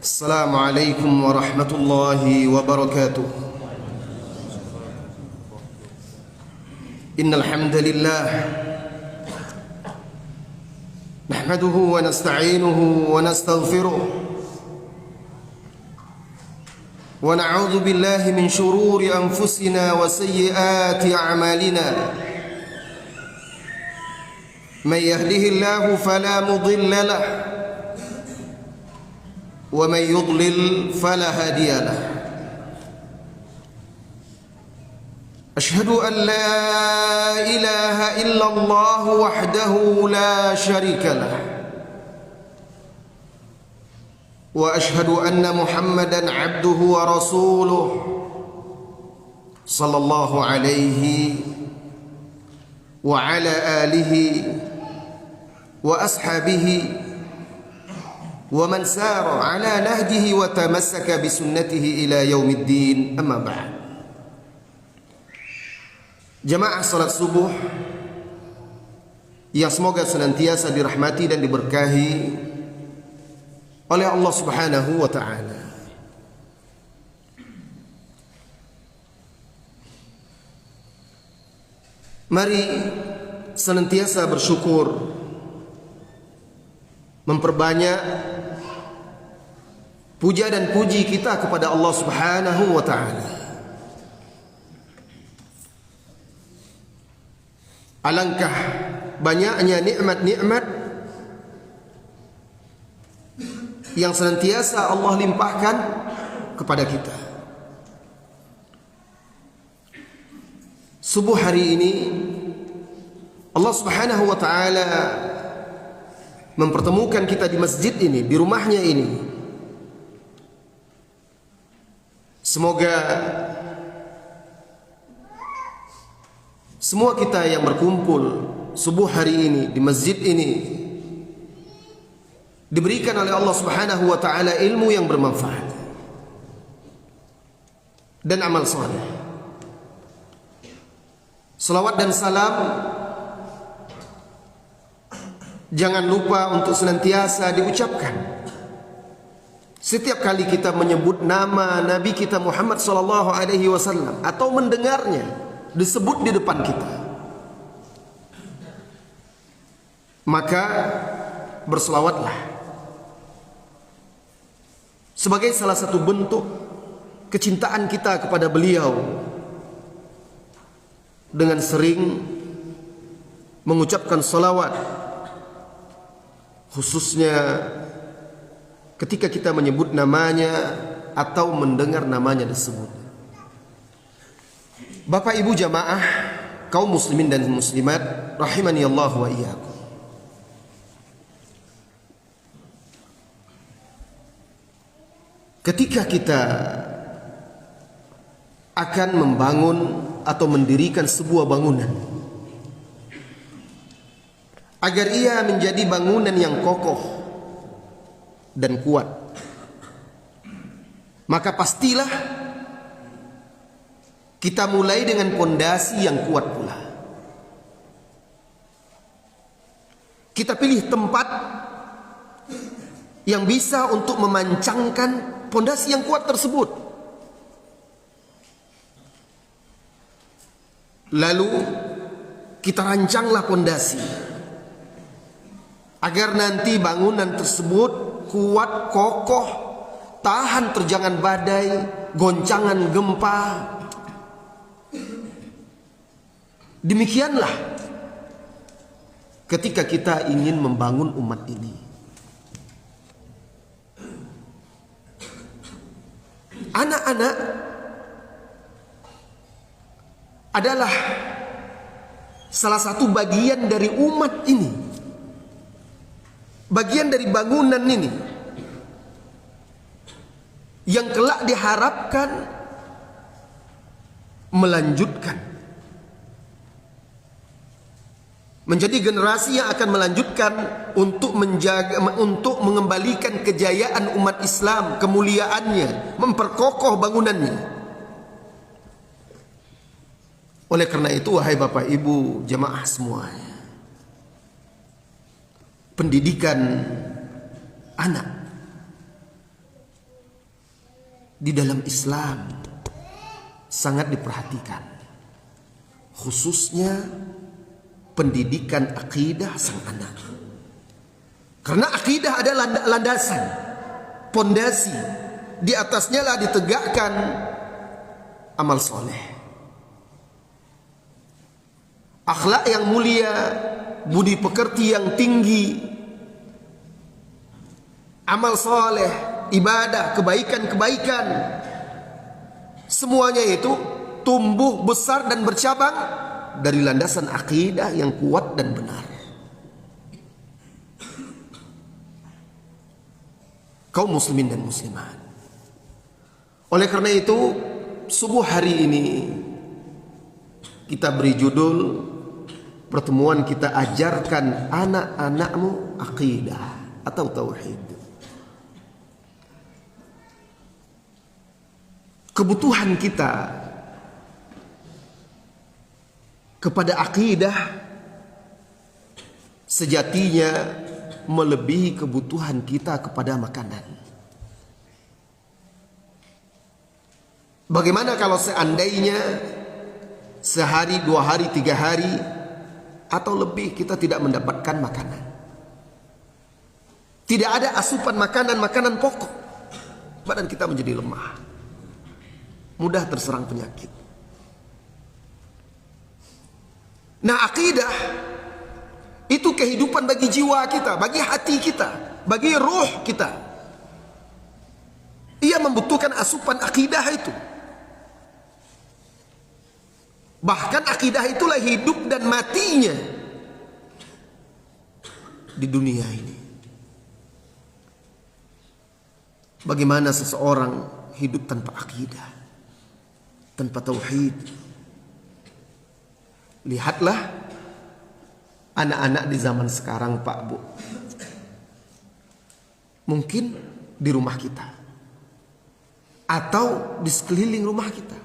السلام عليكم ورحمة الله وبركاته. إن الحمد لله نحمده ونستعينه ونستغفره ونعوذ بالله من شرور أنفسنا وسيئات أعمالنا. من يهده الله فلا مضل له ومن يضلل فلا هادي له. أشهد أن لا إله إلا الله وحده لا شريك له وأشهد أن محمدا عبده ورسوله صلى الله عليه وعلى آله وأصحابه ومن سار على نهجه وتمسك بسنته إلى يوم الدين. أما بعد. Jamaah salat subuh yang semoga senantiasa dirahmati dan diberkahi oleh Allah Subhanahu wa taala. Mari senantiasa bersyukur, memperbanyak puja dan puji kita kepada Allah Subhanahu wa taala. Alangkah banyaknya nikmat-nikmat yang senantiasa Allah limpahkan kepada kita. Subuh hari ini Allah Subhanahu wa taala mempertemukan kita di masjid ini, di rumahnya ini. Semoga semua kita yang berkumpul subuh hari ini di masjid ini diberikan oleh Allah Subhanahu wa taala ilmu yang bermanfaat dan amal saleh. Salawat dan salam jangan lupa untuk senantiasa diucapkan setiap kali kita menyebut nama Nabi kita Muhammad sallallahu alaihi wasallam atau mendengarnya disebut di depan kita. Maka berselawatlah sebagai salah satu bentuk kecintaan kita kepada beliau dengan sering mengucapkan salawat, khususnya ketika kita menyebut namanya atau mendengar namanya disebut. Bapak Ibu jamaah kaum muslimin dan muslimat rahimani Allah wa iyyakum. Ketika kita akan membangun atau mendirikan sebuah bangunan, agar ia menjadi bangunan yang kokoh dan kuat, maka pastilah kita mulai dengan pondasi yang kuat pula. Kita pilih tempat yang bisa untuk memancangkan pondasi yang kuat tersebut. Lalu kita rancanglah pondasi agar nanti bangunan tersebut kuat, kokoh, tahan terjangan badai, goncangan gempa. Demikianlah ketika kita ingin membangun umat ini. Anak-anak adalah salah satu bagian dari umat ini, bagian dari bangunan ini yang kelak diharapkan melanjutkan, menjadi generasi yang akan melanjutkan untuk menjaga, untuk mengembalikan kejayaan umat Islam, kemuliaannya, memperkokoh bangunannya. Oleh karena itu, wahai Bapak Ibu jemaah semuanya, pendidikan anak di dalam Islam sangat diperhatikan, khususnya pendidikan akidah sang anak. Karena akidah adalah landasan, pondasi, di atasnya lah ditegakkan amal soleh, akhlak yang mulia, budi pekerti yang tinggi, amal soleh, ibadah, kebaikan-kebaikan. Semuanya itu tumbuh besar dan bercabang dari landasan akidah yang kuat dan benar. Kaum muslimin dan muslimat, oleh karena itu subuh hari ini kita beri judul, pertemuan kita ajarkan anak-anakmu akidah atau tauhid. Kebutuhan kita kepada akidah sejatinya melebihi kebutuhan kita kepada makanan. Bagaimana kalau seandainya sehari, 2 hari, 3 hari atau lebih kita tidak mendapatkan makanan, tidak ada asupan makanan pokok, badan kita menjadi lemah, mudah terserang penyakit. Nah, akidah itu kehidupan bagi jiwa kita, bagi hati kita, bagi roh kita. Ia membutuhkan asupan akidah itu. Bahkan akidah itulah hidup dan matinya di dunia ini. Bagaimana seseorang hidup tanpa akidah, tanpa tauhid? Lihatlah anak-anak di zaman sekarang, Pak Bu. Mungkin di rumah kita, atau di sekeliling rumah kita,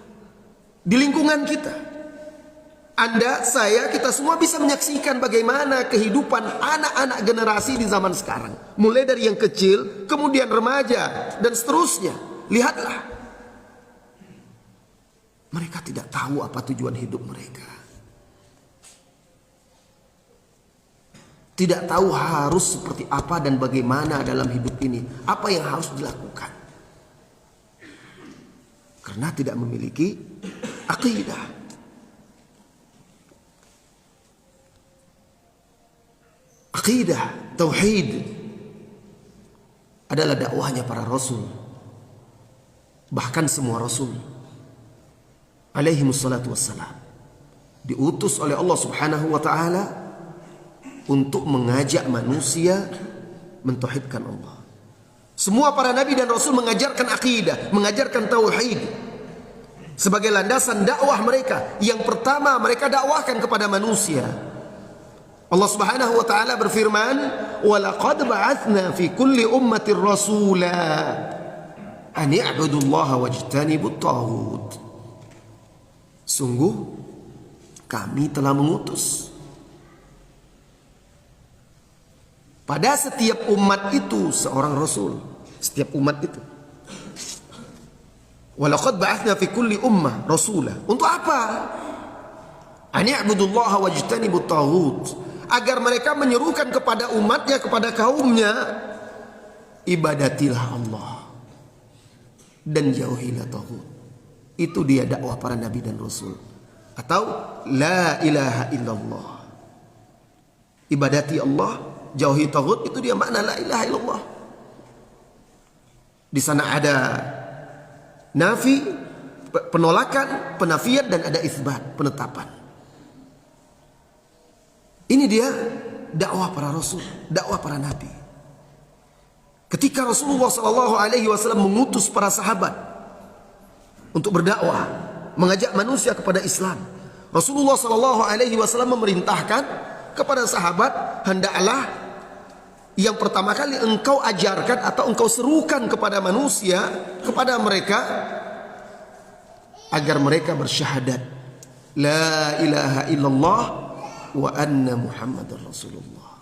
di lingkungan kita. Anda, saya, kita semua bisa menyaksikan bagaimana kehidupan anak-anak generasi di zaman sekarang. Mulai dari yang kecil, kemudian remaja, dan seterusnya. Lihatlah. Mereka tidak tahu apa tujuan hidup mereka. Tidak tahu harus seperti apa dan bagaimana dalam hidup ini. Apa yang harus dilakukan. Karena tidak memiliki akidah. Akidah, tauhid adalah dakwahnya para rasul. Bahkan semua rasul alaihi wassalatu wassalam diutus oleh Allah subhanahu wa ta'ala untuk mengajak manusia mentauhidkan Allah. Semua para nabi dan rasul mengajarkan akidah, mengajarkan tauhid sebagai landasan dakwah mereka. Yang pertama mereka dakwahkan kepada manusia. Allah subhanahu wa ta'ala berfirman, وَلَقَدْ بَعَثْنَا فِي كُلِّ أُمَّةٍ رَسُولًا أَنِ اعْبُدُوا اللَّهَ وَاجْتَنِبُوا الطَّاغُوتَ. Sungguh kami telah mengutus pada setiap umat itu seorang rasul. Setiap umat itu. وَلَقَدْ بَعَثْنَا فِي كُلِّ أُمَّةٍ رَسُولًا. Untuk apa? أَنِ اعْبُدُوا اللَّهَ وَاجْتَنِبُوا الطَّاغُوتَ. Agar mereka menyerukan kepada umatnya, kepada kaumnya, ibadatilah Allah dan jauhilah taghut. Itu dia dakwah para nabi dan rasul. Atau la ilaha illallah. Ibadati Allah, jauhi taghut, itu dia makna la ilaha illallah. Di sana ada nafi, penolakan, penafian, dan ada isbat, penetapan. Ini dia dakwah para rasul, dakwah para nabi. Ketika Rasulullah SAW mengutus para sahabat untuk berdakwah, mengajak manusia kepada Islam, Rasulullah SAW memerintahkan kepada sahabat, hendaklah yang pertama kali engkau ajarkan atau engkau serukan kepada manusia, kepada mereka, agar mereka bersyahadat la ilaha illallah wa anna Muhammadar Rasulullah.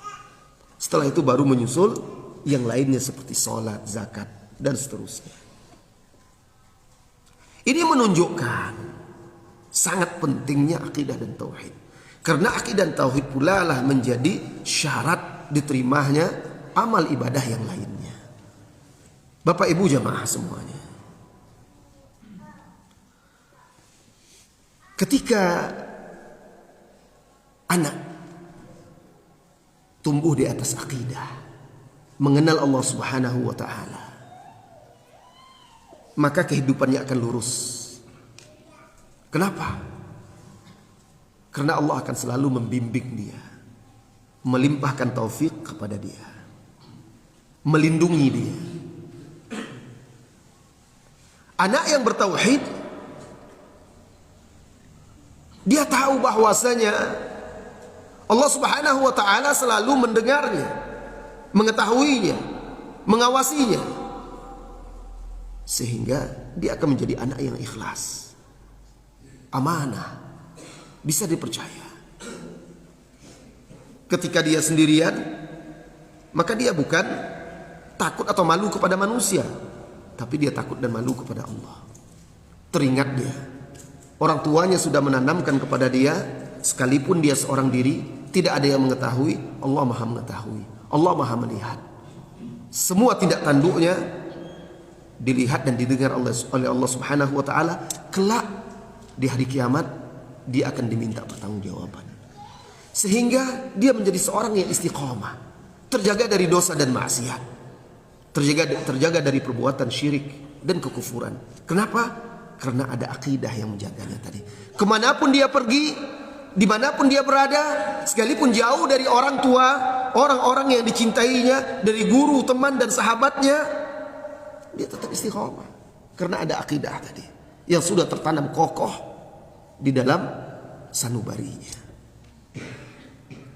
Setelah itu baru menyusul yang lainnya seperti sholat, zakat, dan seterusnya. Ini menunjukkan sangat pentingnya akidah dan tauhid. Karena akidah dan tauhid pula lah menjadi syarat diterimanya amal ibadah yang lainnya. Bapak Ibu jamaah semuanya, ketika anak tumbuh di atas akidah, mengenal Allah Subhanahu wa taala, maka kehidupannya akan lurus. Kenapa? Karena Allah akan selalu membimbing dia, melimpahkan taufik kepada dia, melindungi dia. Anak yang bertauhid, dia tahu bahwasanya Allah Subhanahu wa taala selalu mendengarnya, mengetahuinya, mengawasinya. Sehingga dia akan menjadi anak yang ikhlas, amanah, bisa dipercaya. Ketika dia sendirian, maka dia bukan takut atau malu kepada manusia, tapi dia takut dan malu kepada Allah. Teringat dia, orang tuanya sudah menanamkan kepada dia, sekalipun dia seorang diri, tidak ada yang mengetahui, Allah Maha mengetahui, Allah Maha melihat. Semua tindak tanduknya dilihat dan didengar oleh Allah Subhanahu wa taala. Kelak di hari kiamat dia akan diminta pertanggungjawaban. Sehingga dia menjadi seorang yang istiqomah, terjaga dari dosa dan maksiat, terjaga dari perbuatan syirik dan kekufuran. Kenapa? Karena ada akidah yang menjaganya tadi. Kemanapun dia pergi, dimanapun dia berada, sekalipun jauh dari orang tua, orang-orang yang dicintainya, dari guru, teman dan sahabatnya, dia tetap istiqomah. Karena ada akidah tadi yang sudah tertanam kokoh di dalam sanubarinya.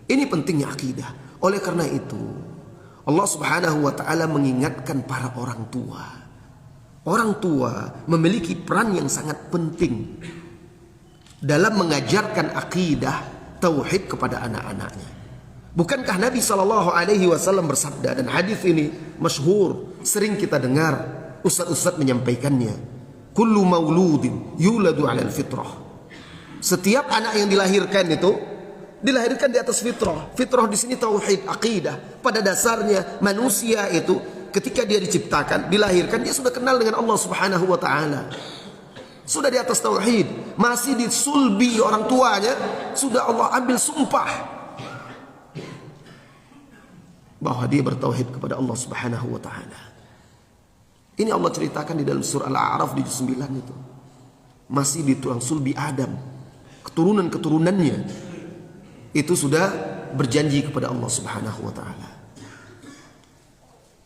Ini pentingnya akidah. Oleh karena itu, Allah Subhanahu wa taala mengingatkan para orang tua. Orang tua memiliki peran yang sangat penting dalam mengajarkan akidah tauhid kepada anak-anaknya. Bukankah Nabi SAW bersabda, dan hadis ini masyhur, sering kita dengar ustaz-ustaz menyampaikannya, kullu mauludin yuladu 'alal fitrah. Setiap anak yang dilahirkan itu dilahirkan di atas fitrah. Fitrah di sini tauhid, akidah. Pada dasarnya manusia itu ketika dia diciptakan, dilahirkan, dia sudah kenal dengan Allah Subhanahu wa taala. Sudah di atas tauhid, masih disulbi orang tuanya, sudah Allah ambil sumpah bahwa dia bertauhid kepada Allah Subhanahu wa taala. Ini Allah ceritakan di dalam surah Al-A'raf di 9 itu. Masih di tulang sulbi Adam, keturunan-keturunannya itu sudah berjanji kepada Allah Subhanahu wa taala.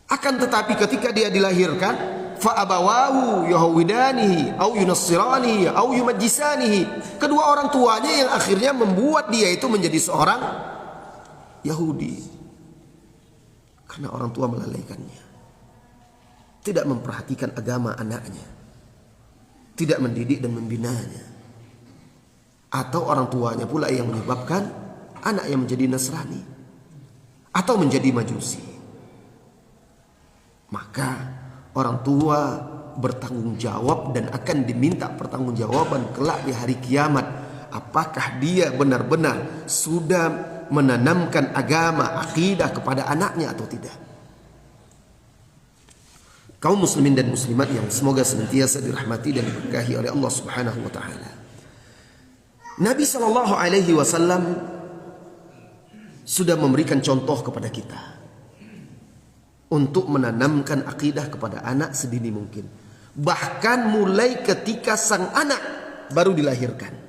Akan tetapi ketika dia dilahirkan, fa abawahu yahwidanihi au yunassiranihi au yumajjisanihi, kedua orang tuanya yang akhirnya membuat dia itu menjadi seorang Yahudi. Karena orang tua melalaikannya, tidak memperhatikan agama anaknya, tidak mendidik dan membinanya. Atau orang tuanya pula yang menyebabkan anak yang menjadi Nasrani atau menjadi Majusi. Maka orang tua bertanggung jawab dan akan diminta pertanggungjawaban kelak di hari kiamat. Apakah dia benar-benar sudah menanamkan agama, akidah kepada anaknya atau tidak? Kaum muslimin dan muslimat yang semoga senantiasa dirahmati dan diberkahi oleh Allah Subhanahu wa taala. Nabi SAW sudah memberikan contoh kepada kita untuk menanamkan akidah kepada anak sedini mungkin. Bahkan mulai ketika sang anak baru dilahirkan.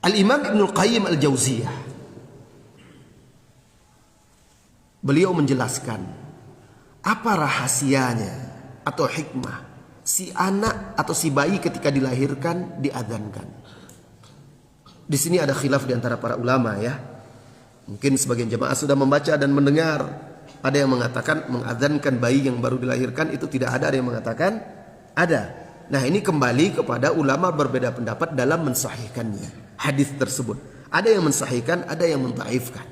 Al-Imam Ibnul Qayyim Al-Jauziyah, beliau menjelaskan apa rahasianya atau hikmah si anak atau si bayi ketika dilahirkan diadzankan. Di sini ada khilaf di antara para ulama ya. Mungkin sebagian jemaah sudah membaca dan mendengar. Ada yang mengatakan mengadzankan bayi yang baru dilahirkan itu tidak ada yang mengatakan ada. Nah, ini kembali kepada ulama berbeda pendapat dalam mensahihkannya hadis tersebut. Ada yang mensahihkan, ada yang mentaifkan.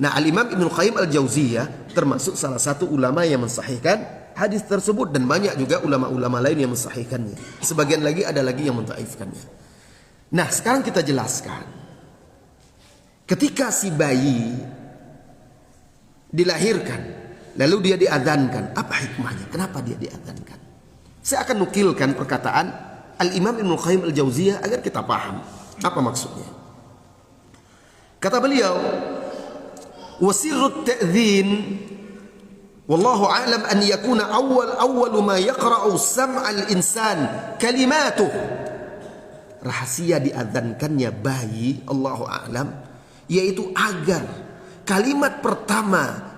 Nah, Al-Imam Ibnul Qayyim Al-Jauziyah termasuk salah satu ulama yang mensahihkan hadis tersebut, dan banyak juga ulama-ulama lain yang mensahihkannya. Sebagian lagi ada lagi yang mentaifkannya. Nah, sekarang kita jelaskan. Ketika si bayi dilahirkan, lalu dia diadzankan, apa hikmahnya? Kenapa dia diadzankan? Saya akan nukilkan perkataan Al-Imam Ibnu Qayyim Al-Jauziyah agar kita paham apa maksudnya. Kata beliau, wasirrut ta'dzin wallahu a'lam an yakuna awwal ma yaqra'u sam'al insan kalimatuh. Rahasia diadzankannya bayi, Allahu a'lam, yaitu agar kalimat pertama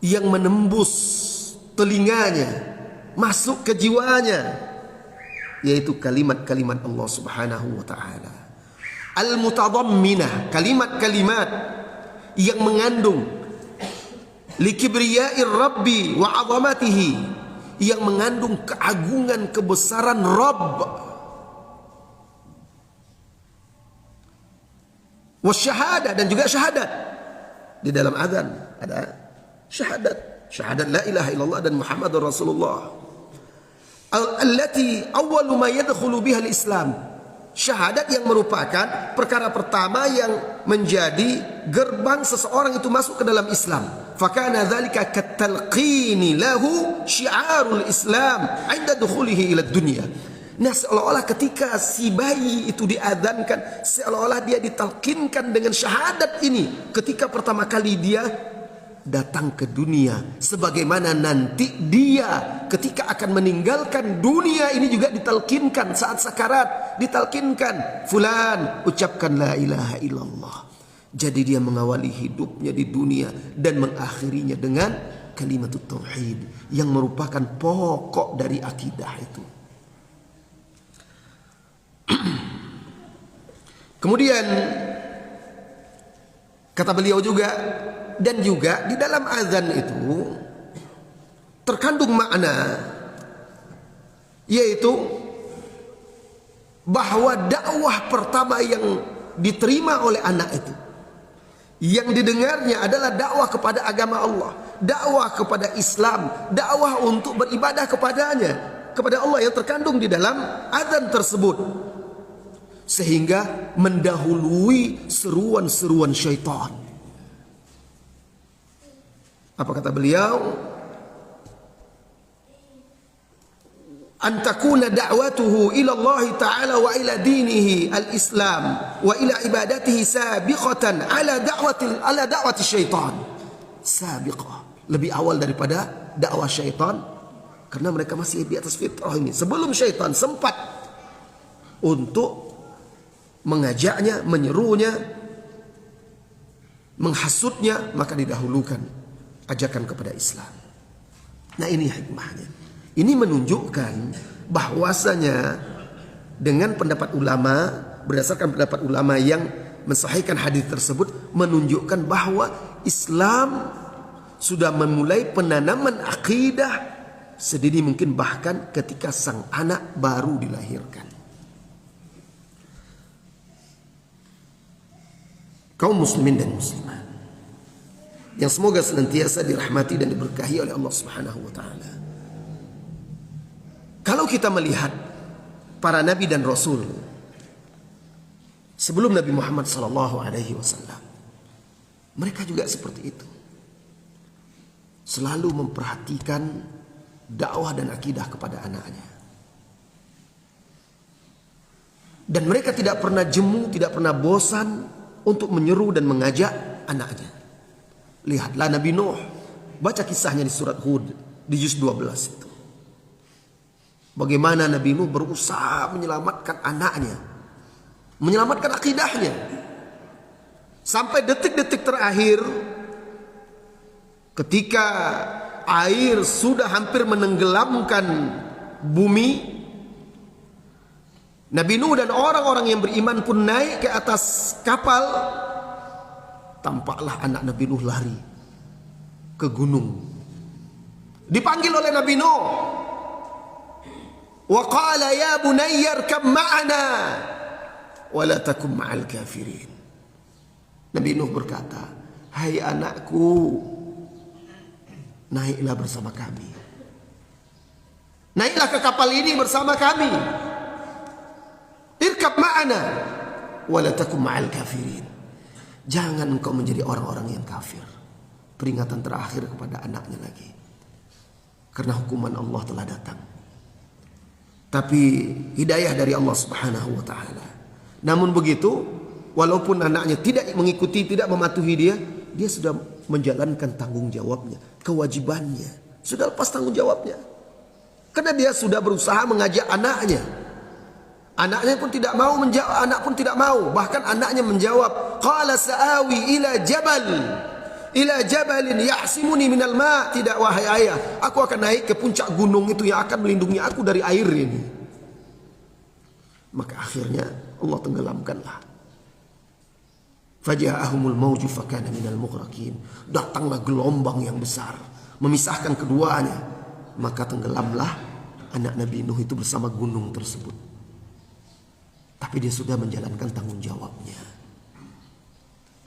yang menembus telinganya, masuk ke jiwanya, yaitu kalimat-kalimat Allah Subhanahu wa taala. Al-mutadamminah, kalimat-kalimat yang mengandung likibriya'ir rabbi wa 'azamatihi, yang mengandung keagungan kebesaran Rabb, wasyahadah, dan juga syahadat. Di dalam azan ada syahadat la ilaha illallah dan Muhammadur Rasulullah, allati awwalu ma yadkhulu biha al-Islam. Syahadat yang merupakan perkara pertama yang menjadi gerbang seseorang itu masuk ke dalam Islam. Fakana dzalika katalqini lahu syiarul Islam 'inda dukhulihi ila dunya. Nah, seolah-olah ketika si bayi itu diadzankan, seolah-olah dia ditalkinkan dengan syahadat ini ketika pertama kali dia datang ke dunia, sebagaimana nanti dia ketika akan meninggalkan dunia ini juga ditalkinkan saat sakarat, ditalkinkan, fulan ucapkan la ilaha illallah. Jadi dia mengawali hidupnya di dunia dan mengakhirinya dengan kalimatut tauhid yang merupakan pokok dari akidah itu. Kemudian kata beliau juga, dan juga di dalam azan itu terkandung makna, yaitu bahwa dakwah pertama yang diterima oleh anak itu, yang didengarnya adalah dakwah kepada agama Allah, dakwah kepada Islam, dakwah untuk beribadah kepadanya, kepada Allah, yang terkandung di dalam azan tersebut, sehingga mendahului seruan-seruan syaitan. Apa kata beliau? An takuna da'watuhu ila Allah Ta'ala wa ila dinihi al-Islam wa ila ibadatihi sabiqatan ala da'wati syaitan. Sabiqah, lebih awal daripada dakwah syaitan, karena mereka masih di atas fitrah ini. Sebelum syaitan sempat untuk mengajaknya, menyerunya, menghasutnya, maka didahulukan ajakan kepada Islam. Nah, ini hikmahnya. Ini menunjukkan bahwasanya dengan pendapat ulama, berdasarkan pendapat ulama yang mensahihkan hadis tersebut, menunjukkan bahwa Islam sudah memulai penanaman akidah sedini mungkin, bahkan ketika sang anak baru dilahirkan. Kaum muslimin dan muslimat yang semoga senantiasa dirahmati dan diberkahi oleh Allah Subhanahu wa taala. Kalau kita melihat para nabi dan rasul sebelum Nabi Muhammad sallallahu alaihi wasallam, mereka juga seperti itu. Selalu memperhatikan dakwah dan akidah kepada anaknya. Dan mereka tidak pernah jemu, tidak pernah bosan untuk menyeru dan mengajak anaknya. Lihatlah Nabi Nuh, baca kisahnya di surat Hud di juz 12 itu. Bagaimana Nabi Nuh berusaha menyelamatkan anaknya, menyelamatkan akidahnya, sampai detik-detik terakhir ketika air sudah hampir menenggelamkan bumi. Nabi Nuh dan orang-orang yang beriman pun naik ke atas kapal. Tampaklah anak Nabi Nuh lari ke gunung. Dipanggil oleh Nabi Nuh. Wa qala ya bunayya irkab ma'ana wa la takum ma'al kafirin. Nabi Nuh berkata, hai anakku, naiklah bersama kami, Naiklah ke kapal ini bersama kami. Irkab ma'ana wala takum ma'al kafirin. Jangan engkau menjadi orang-orang yang kafir. Peringatan terakhir kepada anaknya lagi. Karena hukuman Allah telah datang. Tapi hidayah dari Allah Subhanahu wa taala. Namun begitu, walaupun anaknya tidak mengikuti, tidak mematuhi dia sudah menjalankan tanggung jawabnya, kewajibannya. Sudah lepas tanggung jawabnya. Karena dia sudah berusaha mengajak anaknya. Anaknya pun tidak mau menjawab, anak pun tidak mau. Bahkan anaknya menjawab, qala sa'awi ila jabalin ya'simuni minal ma'. Tidak, wahai ayah, aku akan naik ke puncak gunung itu yang akan melindungi aku dari air ini. Maka akhirnya Allah tenggelamkanlah. Faja'ahumul mawju fakana minal mughraqin. Datanglah gelombang yang besar memisahkan keduanya. Maka tenggelamlah anak Nabi Nuh itu bersama gunung tersebut. Tapi dia sudah menjalankan tanggung jawabnya.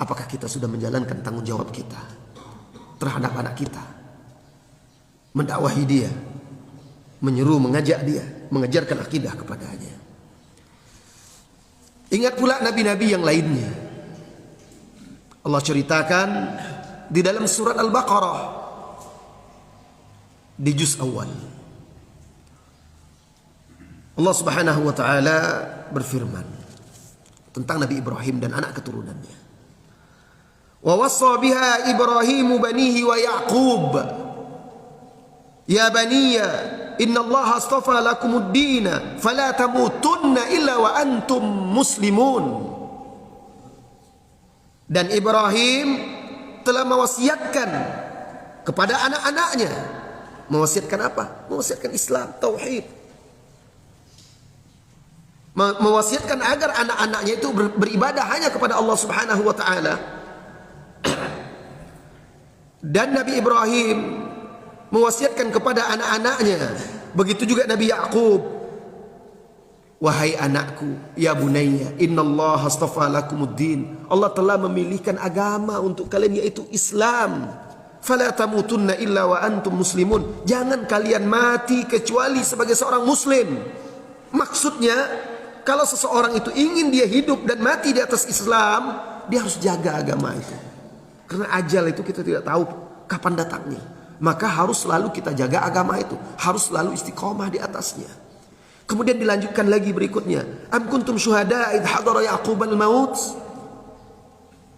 Apakah kita sudah menjalankan tanggung jawab kita terhadap anak kita? Mendakwahi dia, menyeru, mengajak dia, mengajarkan akidah kepadanya. Ingat pula nabi-nabi yang lainnya. Allah ceritakan di dalam surat Al-Baqarah di juz awal. Allah Subhanahu wa taala berfirman tentang Nabi Ibrahim dan anak keturunannya. Wa wassa biha Ibrahim banihi wa Yaqub. Ya baniya, inna Allah astafa lakumuddin fala tamutunna illa wa antum muslimun. Dan Ibrahim telah mewasiatkan kepada anak-anaknya. Mewasiatkan apa? Mewasiatkan Islam, tauhid. Mewasiatkan agar anak-anaknya itu beribadah hanya kepada Allah Subhanahu wa taala. Dan Nabi Ibrahim mewasiatkan kepada anak-anaknya, begitu juga Nabi Yaqub. Wahai anakku, ya bunayya, innallaha astafa lakumuddin. Allah telah memilihkan agama untuk kalian, yaitu Islam. Fala tamutunna illa wa antum muslimun. Jangan kalian mati kecuali sebagai seorang muslim. Maksudnya, kalau seseorang itu ingin dia hidup dan mati di atas Islam, dia harus jaga agama itu. Karena ajal itu kita tidak tahu kapan datangnya. Maka harus selalu kita jaga agama itu. Harus selalu istiqomah di atasnya. Kemudian dilanjutkan lagi berikutnya. Am kuntum syuhada idh hadara Yaqubal maut.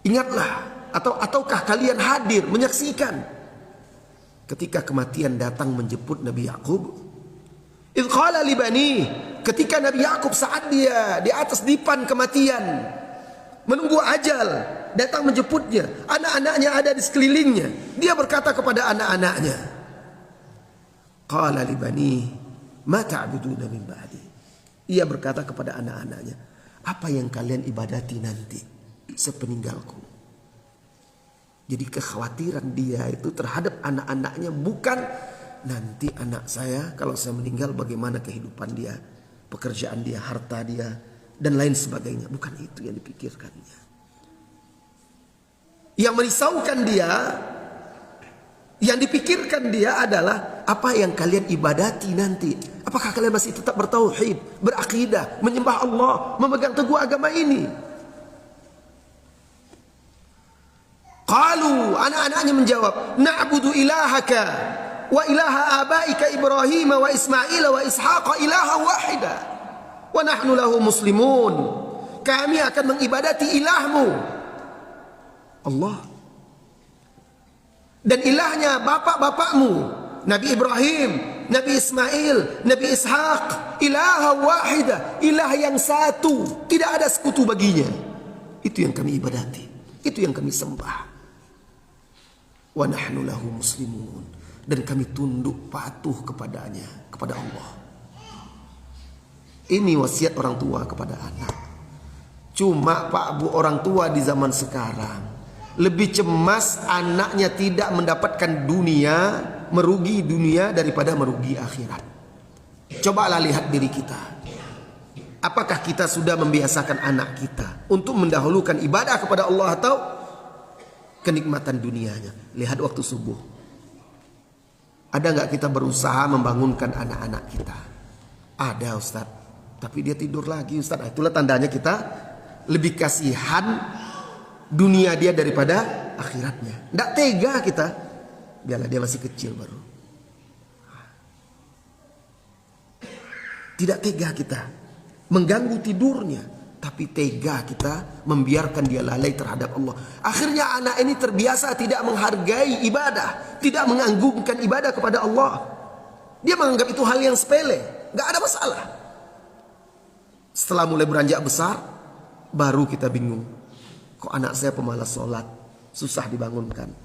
Ingatlah, ataukah kalian hadir menyaksikan ketika kematian datang menjemput Nabi Yaqub? Idh qala li bani, ketika Nabi Yaqub saat dia di atas dipan kematian, menunggu ajal datang menjemputnya, anak-anaknya ada di sekelilingnya, dia berkata kepada anak-anaknya, qala li bani ma ta'buduna min ba'di. Ia berkata kepada anak-anaknya, apa yang kalian ibadati nanti sepeninggalku? Jadi kekhawatiran dia itu terhadap anak-anaknya bukan nanti anak saya kalau saya meninggal bagaimana kehidupan dia, pekerjaan dia, harta dia, dan lain sebagainya. Bukan itu yang dipikirkannya. Yang merisaukan dia, yang dipikirkan dia adalah apa yang kalian ibadati nanti. Apakah kalian masih tetap bertauhid, berakidah, menyembah Allah, memegang teguh agama ini? Qalu, anak-anaknya menjawab, na'budu ilahaka wa ilaha abaika Ibrahim wa Ismail wa Ishaq ilaha wahida wa nahnu lahu muslimun. Kami akan mengibadati ilahmu Allah dan ilahnya bapak-bapakmu Nabi Ibrahim, Nabi Ismail, Nabi Ishaq, ilaha wahida, ilah yang satu, tidak ada sekutu baginya. Itu yang kami ibadati, itu yang kami sembah. Wa nahnu lahu muslimun, dan kami tunduk patuh kepadanya, kepada Allah. Ini wasiat orang tua kepada anak. Cuma Pak Bu, orang tua di zaman sekarang lebih cemas anaknya tidak mendapatkan dunia, merugi dunia daripada merugi akhirat. Cobalah lihat diri kita. Apakah kita sudah membiasakan anak kita untuk mendahulukan ibadah kepada Allah atau kenikmatan dunianya? Lihat waktu subuh. Ada nggak kita berusaha membangunkan anak-anak kita? Ada Ustaz, tapi dia tidur lagi Ustaz. Itulah tandanya kita lebih kasihan dunia dia daripada akhiratnya. Nggak tega kita, biarlah dia masih kecil baru. Tidak tega kita mengganggu tidurnya, tapi tega kita membiarkan dia lalai terhadap Allah. Akhirnya anak ini terbiasa tidak menghargai ibadah, tidak mengagungkan ibadah kepada Allah. Dia menganggap itu hal yang sepele, nggak ada masalah. Setelah mulai beranjak besar, baru kita bingung. Kok anak saya pemalas sholat, susah dibangunkan.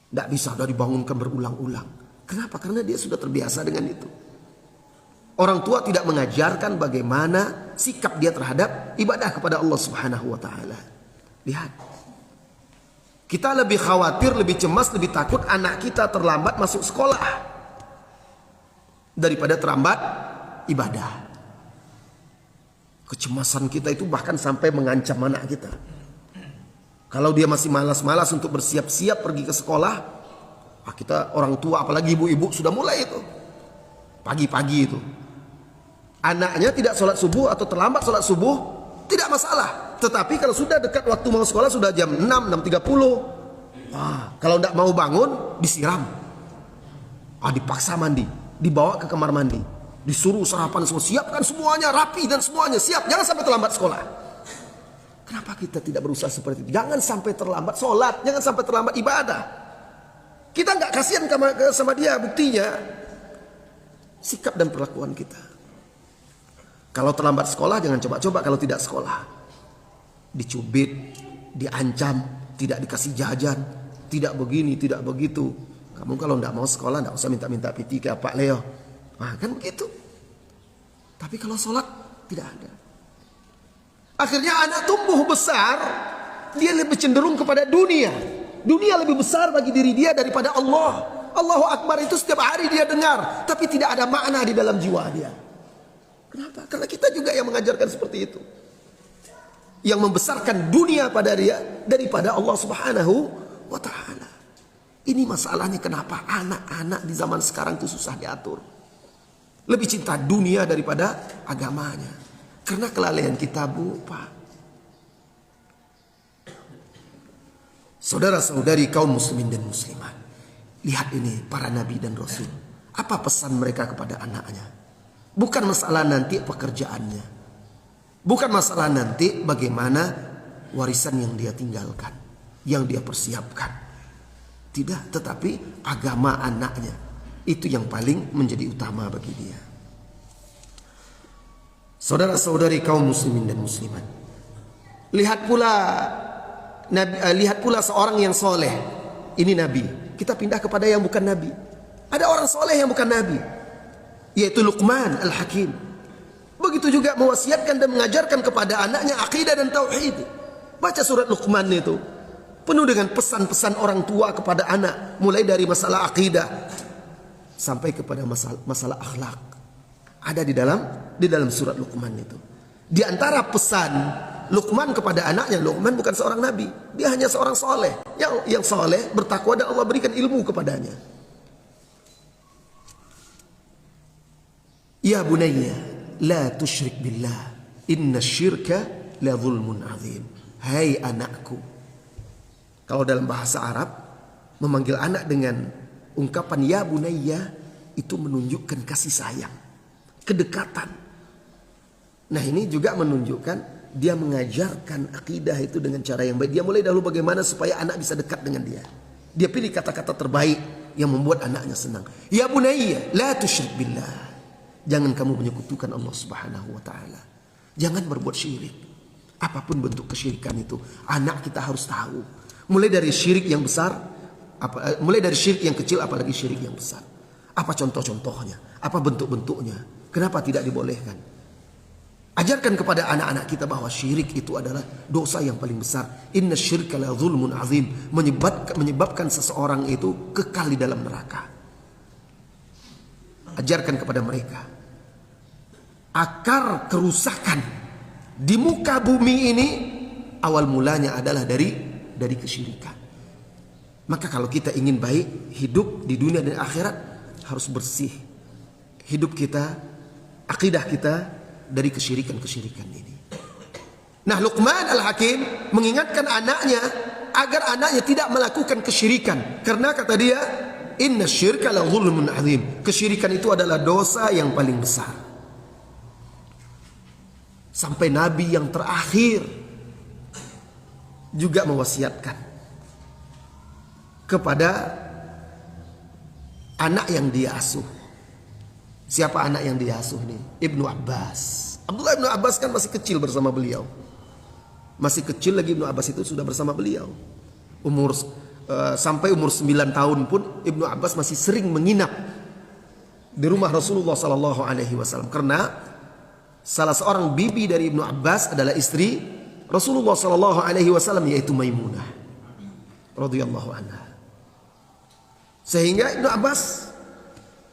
Nggak bisa udah dibangunkan berulang-ulang. Kenapa? Karena dia sudah terbiasa dengan itu. Orang tua tidak mengajarkan bagaimana sikap dia terhadap ibadah kepada Allah Subhanahu wa taala. Lihat. Kita lebih khawatir, lebih cemas, lebih takut anak kita terlambat masuk sekolah daripada terlambat ibadah. Kecemasan kita itu bahkan sampai mengancam anak kita. Kalau dia masih malas-malas untuk bersiap-siap pergi ke sekolah, kita orang tua apalagi ibu-ibu sudah mulai itu. Pagi-pagi itu. Anaknya tidak sholat subuh atau terlambat sholat subuh, tidak masalah. Tetapi kalau sudah dekat waktu mau sekolah, sudah jam 6, 6.30. Kalau tidak mau bangun, disiram. Dipaksa mandi, dibawa ke kamar mandi. Disuruh sarapan semua, siapkan semuanya, rapi dan semuanya, siap. Jangan sampai terlambat sekolah. Kenapa kita tidak berusaha seperti itu? Jangan sampai terlambat sholat, jangan sampai terlambat ibadah. Kita nggak kasihan sama dia, buktinya sikap dan perlakuan kita. Kalau terlambat sekolah jangan coba-coba kalau tidak sekolah. Dicubit, diancam, tidak dikasih jajan, tidak begini, tidak begitu. Kamu kalau tidak mau sekolah tidak usah minta-minta piti ke Pak Leo. Kan begitu. Tapi kalau sholat tidak ada. Akhirnya anak tumbuh besar, dia lebih cenderung kepada dunia. Dunia lebih besar bagi diri dia daripada Allah. Allahu Akbar itu setiap hari dia dengar, tapi tidak ada makna di dalam jiwa dia. Kenapa? Karena kita juga yang mengajarkan seperti itu. Yang membesarkan dunia pada dia daripada Allah Subhanahu wa ta'ala. Ini masalahnya kenapa anak-anak di zaman sekarang itu susah diatur. Lebih cinta dunia daripada agamanya. Karena kelalaian kita, Bu, Pak. Saudara-saudari kaum muslimin dan muslimat. Lihat ini para nabi dan rasul. Apa pesan mereka kepada anaknya? Bukan masalah nanti pekerjaannya. Bukan masalah nanti bagaimana warisan yang dia tinggalkan, yang dia persiapkan. Tidak, tetapi agama anaknya. Itu yang paling menjadi utama bagi dia. Saudara-saudari kaum muslimin dan muslimat. Lihat pula seorang yang soleh. Ini nabi. Kita pindah kepada yang bukan nabi. Ada orang soleh yang bukan nabi, yaitu Luqman Al-Hakim. Begitu juga mewasiatkan dan mengajarkan kepada anaknya akidah dan tauhid. Baca surat Luqman itu penuh dengan pesan-pesan orang tua kepada anak, mulai dari masalah akidah sampai kepada masalah akhlak. Ada di dalam surat Luqman itu. Di antara pesan Luqman kepada anaknya, Luqman bukan seorang nabi, dia hanya seorang soleh yang soleh, bertakwa dan Allah berikan ilmu kepadanya. Ya bunayya, la tusyrik billah, inna syirka la zulmun azim. Hai anakku. Kalau dalam bahasa Arab, memanggil anak dengan ungkapan ya bunayya, itu menunjukkan kasih sayang, kedekatan. Nah ini juga menunjukkan dia mengajarkan akidah itu dengan cara yang baik. Dia mulai dahulu bagaimana supaya anak bisa dekat dengan dia. Dia pilih kata-kata terbaik yang membuat anaknya senang. Ya bunayya, la tusyrik billah. Jangan kamu menyekutukan Allah Subhanahu wa ta'ala. Jangan berbuat syirik. Apapun bentuk kesyirikan itu, anak kita harus tahu. Mulai dari syirik yang besar, mulai dari syirik yang kecil, apalagi syirik yang besar. Apa contoh-contohnya? Apa bentuk-bentuknya? Kenapa tidak dibolehkan? Ajarkan kepada anak-anak kita bahwa syirik itu adalah dosa yang paling besar. Inna syirka la zulmun azim. Menyebabkan seseorang itu kekal di dalam neraka. Ajarkan kepada mereka akar kerusakan di muka bumi ini awal mulanya adalah dari kesyirikan. Maka kalau kita ingin baik hidup di dunia dan akhirat, harus bersih hidup kita, akidah kita dari kesyirikan-kesyirikan ini. Nah, Luqman Al-Hakim mengingatkan anaknya agar anaknya tidak melakukan kesyirikan, karena kata dia, inna syirka la zulmun azim. Kesyirikan itu adalah dosa yang paling besar. Sampai Nabi yang terakhir juga mewasiatkan kepada anak yang dia asuh. Siapa anak yang dia asuh nih? Ibnu Abbas. Abdullah Ibnu Abbas kan masih kecil bersama beliau. Masih kecil lagi Ibnu Abbas itu sudah bersama beliau. Sampai umur 9 tahun pun Ibnu Abbas masih sering menginap di rumah Rasulullah sallallahu alaihi wasallam, karena salah seorang bibi dari Ibnu Abbas adalah istri Rasulullah sallallahu alaihi wasallam, yaitu Maimunah radhiyallahu anha. Sehingga Ibnu Abbas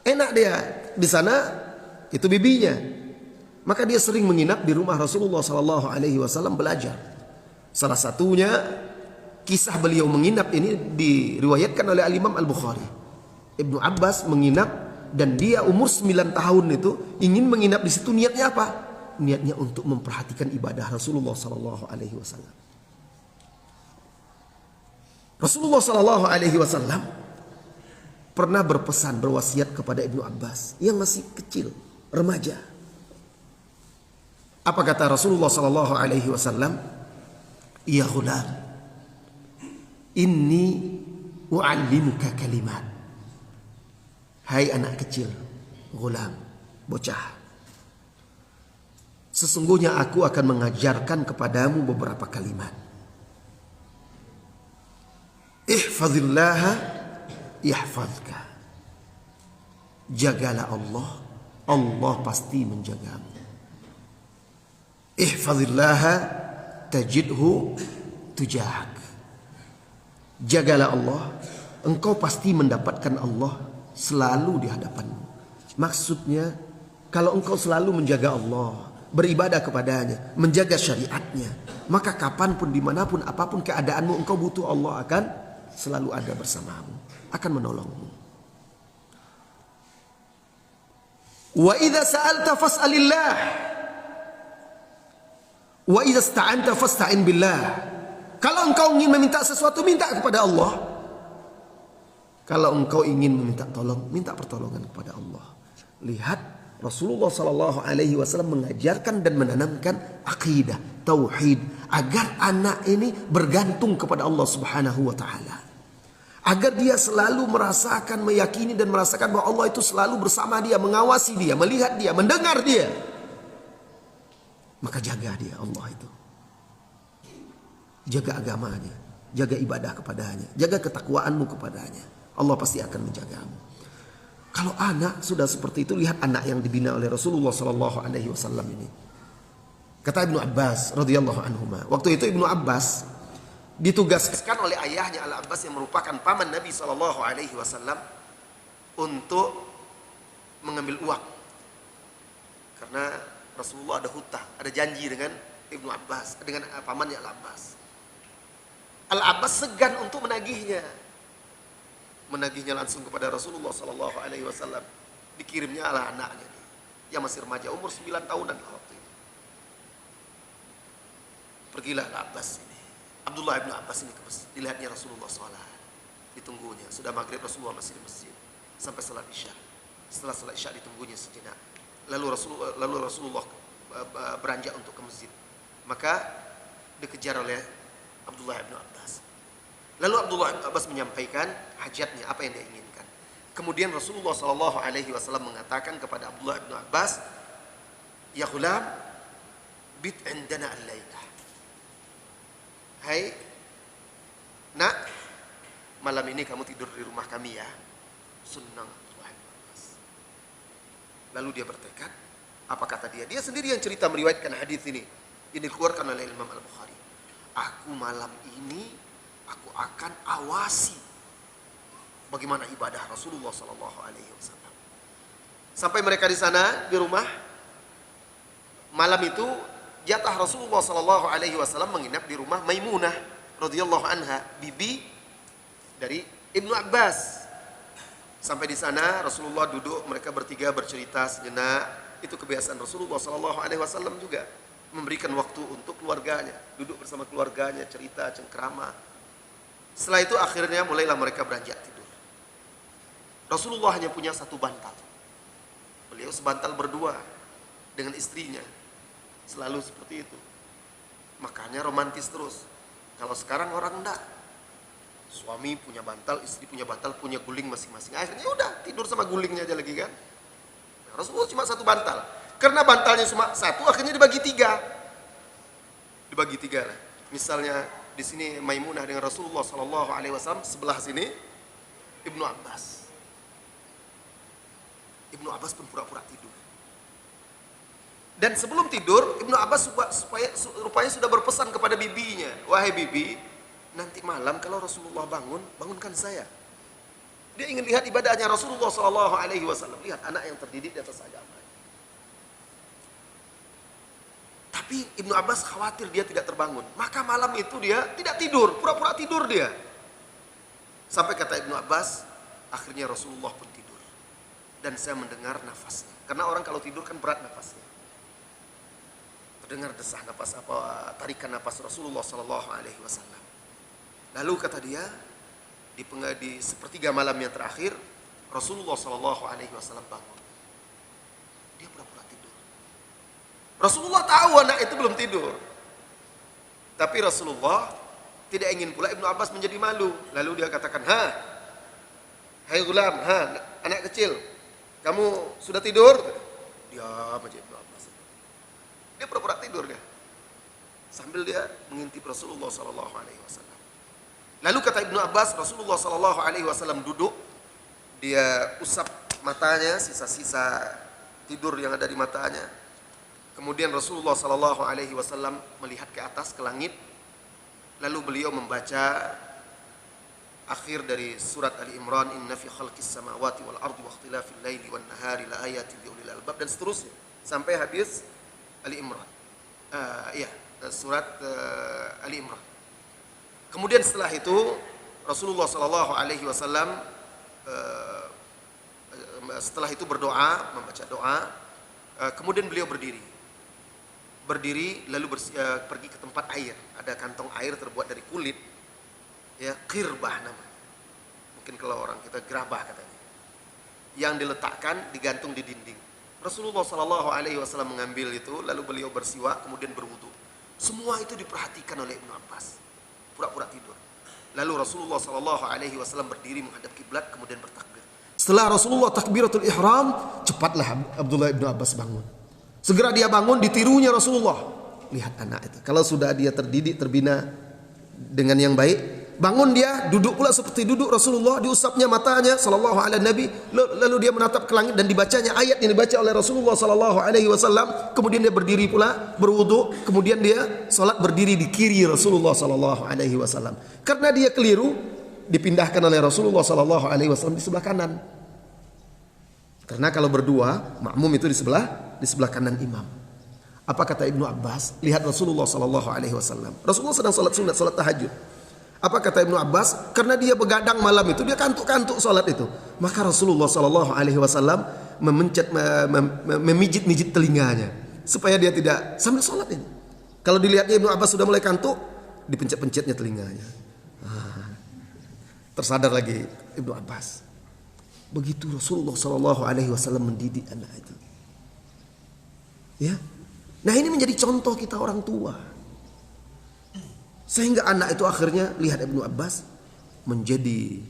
enak dia di sana, itu bibinya. Maka dia sering menginap di rumah Rasulullah sallallahu alaihi wasallam belajar. Salah satunya kisah beliau menginap ini diriwayatkan oleh Al-Imam Al-Bukhari. Ibnu Abbas menginap dan dia umur 9 tahun itu ingin menginap di situ, niatnya apa? Niatnya untuk memperhatikan ibadah Rasulullah sallallahu alaihi wasallam. Rasulullah sallallahu alaihi wasallam pernah berpesan, berwasiat kepada Ibnu Abbas yang masih kecil, remaja. Apa kata Rasulullah sallallahu alaihi wasallam? Ya ghulam, inni u'allimuka kalimat. Hai anak kecil, ghulam, bocah, sesungguhnya aku akan mengajarkan kepadamu beberapa kalimat. Ihfazillaha yahfazka. Jagalah Allah, Allah pasti menjagamu. Ihfazillaha tajidhu tujahak. Jagalah Allah, engkau pasti mendapatkan Allah selalu di hadapanmu. Maksudnya, kalau engkau selalu menjaga Allah, beribadah kepadanya, menjaga syariatnya, maka kapanpun, dimanapun, apapun keadaanmu, engkau butuh Allah akan selalu ada bersamamu, akan menolongmu. Wa idza sa'alta fas'alillah, wa idza ista'anta fasta'in billah. Kalau engkau ingin meminta sesuatu, minta kepada Allah. Kalau engkau ingin meminta tolong, minta pertolongan kepada Allah. Lihat, Rasulullah sallallahu alaihi wasallam mengajarkan dan menanamkan akidah, tauhid, agar anak ini bergantung kepada Allah Subhanahu wa taala. Agar dia selalu merasakan, meyakini dan merasakan bahwa Allah itu selalu bersama dia, mengawasi dia, melihat dia, mendengar dia. Maka jaga dia Allah itu. Jaga agamanya, jaga ibadah kepadanya, jaga ketakwaanmu kepadanya. Allah pasti akan menjagamu. Kalau anak sudah seperti itu, lihat anak yang dibina oleh Rasulullah sallallahu alaihi wasallam ini. Kata Ibnu Abbas radhiyallahu anhuma, waktu itu Ibnu Abbas ditugaskan oleh ayahnya Al-Abbas yang merupakan paman Nabi sallallahu alaihi wasallam untuk mengambil uang. Karena Rasulullah ada hutang, ada janji dengan Ibnu Abbas, dengan pamannya Al-Abbas. Al-Abbas segan untuk menagihnya. Menagihnya langsung kepada Rasulullah sallallahu alaihi wasallam. Dikirimnya ala anaknya yang masih remaja, umur 9 tahunan waktu itu. Pergilah Al-Abbas ini, Abdullah bin Abbas ini ke masjid. Dilihatnya Rasulullah sholat, ditunggunya. Sudah maghrib, Rasulullah masih di masjid sampai salat Isya. Setelah salat Isya ditunggunya sejenak. Lalu Rasulullah beranjak untuk ke masjid. Maka dikejar oleh Abdullah bin Abbas. Lalu Abdullah bin Abbas menyampaikan hajatnya, apa yang dia inginkan. Kemudian Rasulullah sallallahu alaihi wasallam mengatakan kepada Abdullah bin Abbas, "Ya ghulam, bit indana al-lailah." Hai nak, malam ini kamu tidur di rumah kami ya. Senang Abdullah bin Abbas. Lalu dia bertekad, apa kata dia? Dia sendiri yang cerita meriwayatkan hadis ini. Ini dikeluarkan oleh Imam Al-Bukhari. Aku malam ini aku akan awasi bagaimana ibadah Rasulullah sallallahu alaihi wasallam. Sampai mereka di sana di rumah, malam itu jatah Rasulullah sallallahu alaihi wasallam menginap di rumah Maimunah radhiyallahu anha, bibi dari Ibnu Abbas. Sampai di sana Rasulullah duduk, mereka bertiga bercerita sejenak. Itu kebiasaan Rasulullah SAW juga, memberikan waktu untuk keluarganya, duduk bersama keluarganya, cerita, cengkrama. Setelah itu akhirnya mulailah mereka beranjak tidur. Rasulullah hanya punya satu bantal. Beliau sebantal berdua dengan istrinya, selalu seperti itu. Makanya romantis terus. Kalau sekarang orang enggak, suami punya bantal, istri punya bantal, punya guling masing-masing. Akhirnya udah tidur sama gulingnya aja lagi kan. Nah, Rasulullah cuma satu bantal. Karena bantalnya cuma satu, akhirnya dibagi tiga. Dibagi tiga lah. Misalnya di sini Maimunah dengan Rasulullah SAW, sebelah sini Ibnu Abbas. Ibnu Abbas pun pura-pura tidur. Dan sebelum tidur, Ibnu Abbas rupanya sudah berpesan kepada bibinya, wahai bibi, nanti malam kalau Rasulullah bangun, bangunkan saya. Dia ingin lihat ibadahnya Rasulullah SAW. Lihat anak yang terdidik di atas agama. Tapi Ibnu Abbas khawatir dia tidak terbangun. Maka malam itu dia tidak tidur, pura-pura tidur dia. Sampai kata Ibnu Abbas, akhirnya Rasulullah pun tidur. Dan saya mendengar nafasnya. Karena orang kalau tidur kan berat nafasnya. Dengar desah nafas tarikan nafas Rasulullah SAW. Lalu kata dia, di sepertiga malam yang terakhir, Rasulullah SAW bangun. Dia pura-pura tidur. Rasulullah tahu anak itu belum tidur. Tapi Rasulullah tidak ingin pula Ibnu Abbas menjadi malu. Lalu dia katakan, hai gulam, anak kecil, kamu sudah tidur? Diam aja Ibnu Abbas. Dia pura-pura tidur dia, sambil dia mengintip Rasulullah SAW. Lalu kata Ibnu Abbas, Rasulullah SAW duduk, dia usap matanya, sisa-sisa tidur yang ada di matanya. Kemudian Rasulullah SAW melihat ke atas, ke langit. Lalu beliau membaca akhir dari surat Ali Imran, inna fi khalqis samawati wal ardi wa ikhtilafil laili wan nahari la ayatin li ulil albab, dan seterusnya sampai habis Ali Imran. Surat Ali Imran. Kemudian setelah itu Rasulullah SAW setelah itu berdoa, membaca doa. Kemudian beliau berdiri lalu pergi ke tempat air. Ada kantong air terbuat dari kulit, ya, qirbah namanya. Mungkin kalau orang kita gerabah katanya, yang diletakkan digantung di dinding. Rasulullah SAW mengambil itu, lalu beliau bersiwak, kemudian berwudu. Semua itu diperhatikan oleh Ibnu Abbas. Pura-pura tidur. Lalu Rasulullah SAW berdiri menghadap kiblat, kemudian bertakbir. Setelah Rasulullah takbiratul ihram, cepatlah Abdullah Ibnu Abbas bangun. Segera dia bangun, ditirunya Rasulullah. Lihat anak itu, kalau sudah dia terdidik, terbina dengan yang baik, bangun dia, duduk pula seperti duduk Rasulullah, diusapnya matanya sallallahu alaihi nabi, lalu dia menatap ke langit dan dibacanya ayat yang dibaca oleh Rasulullah sallallahu alaihi wasallam. Kemudian dia berdiri pula, berwudu, kemudian dia salat berdiri di kiri Rasulullah sallallahu alaihi wasallam. Karena dia keliru, dipindahkan oleh Rasulullah sallallahu alaihi wasallam di sebelah kanan. Karena kalau berdua, makmum itu di sebelah kanan imam. Apa kata Ibnu Abbas? Lihat Rasulullah sallallahu alaihi wasallam. Rasulullah sedang salat sunat, salat tahajud. Apa kata Ibnu Abbas? Karena dia begadang malam itu, dia kantuk-kantuk salat itu. Maka Rasulullah sallallahu alaihi wasallam memijit-mijit telinganya supaya dia tidak sambil salat ini. Kalau dilihatnya Ibnu Abbas sudah mulai kantuk, dipencet-pencetnya telinganya. Tersadar lagi Ibnu Abbas. Begitu Rasulullah sallallahu alaihi wasallam mendidik anak itu. Ya. Nah, ini menjadi contoh kita orang tua. Sehingga anak itu akhirnya, lihat Ibnu Abbas, menjadi